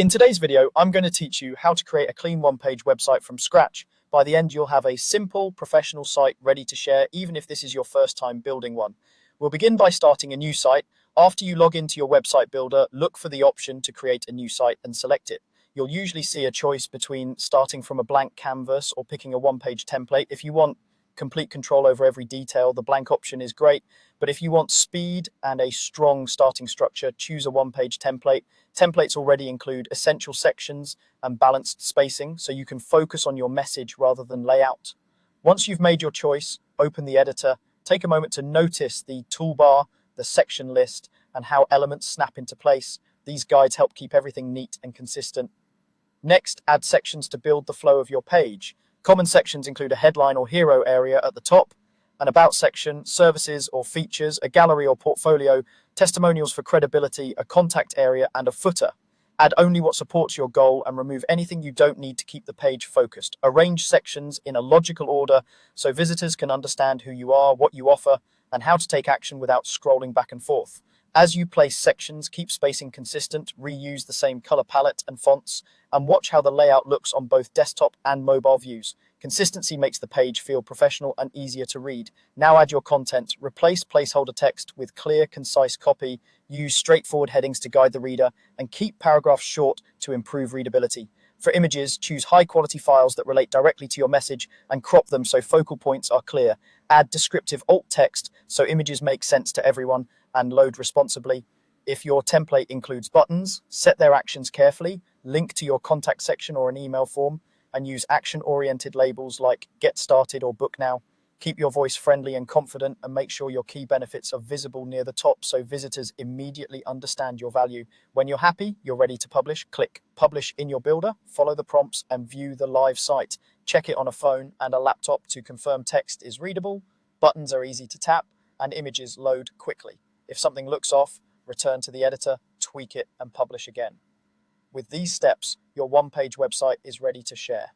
In today's video, I'm going to teach you how to create a clean one-page website from scratch. By the end, you'll have a simple, professional site ready to share, even if this is your first time building one. We'll begin by starting a new site. After you log into your website builder, look for the option to create a new site and select it. You'll usually see a choice between starting from a blank canvas or picking a one-page template. If you want complete control over every detail, the blank option is great. But if you want speed and a strong starting structure, choose a one-page template. Templates already include essential sections and balanced spacing, so you can focus on your message rather than layout. Once you've made your choice, open the editor. Take a moment to notice the toolbar, the section list, and how elements snap into place. These guides help keep everything neat and consistent. Next, add sections to build the flow of your page. Common sections include a headline or hero area at the top, an about section, services or features, a gallery or portfolio, testimonials for credibility, a contact area, and a footer. Add only what supports your goal and remove anything you don't need to keep the page focused. Arrange sections in a logical order so visitors can understand who you are, what you offer, and how to take action without scrolling back and forth. As you place sections, keep spacing consistent, reuse the same color palette and fonts, and watch how the layout looks on both desktop and mobile views. Consistency makes the page feel professional and easier to read. Now add your content. Replace placeholder text with clear, concise copy. Use straightforward headings to guide the reader, and keep paragraphs short to improve readability. For images, choose high-quality files that relate directly to your message and crop them so focal points are clear. Add descriptive alt text so images make sense to everyone and load responsibly. If your template includes buttons, set their actions carefully, link to your contact section or an email form, and use action-oriented labels like Get Started or Book Now. Keep your voice friendly and confident, and make sure your key benefits are visible near the top so visitors immediately understand your value. When you're happy, you're ready to publish. Click Publish in your builder, follow the prompts, and view the live site. Check it on a phone and a laptop to confirm text is readable, buttons are easy to tap, and images load quickly. If something looks off, return to the editor, tweak it, and publish again. With these steps, your one-page website is ready to share.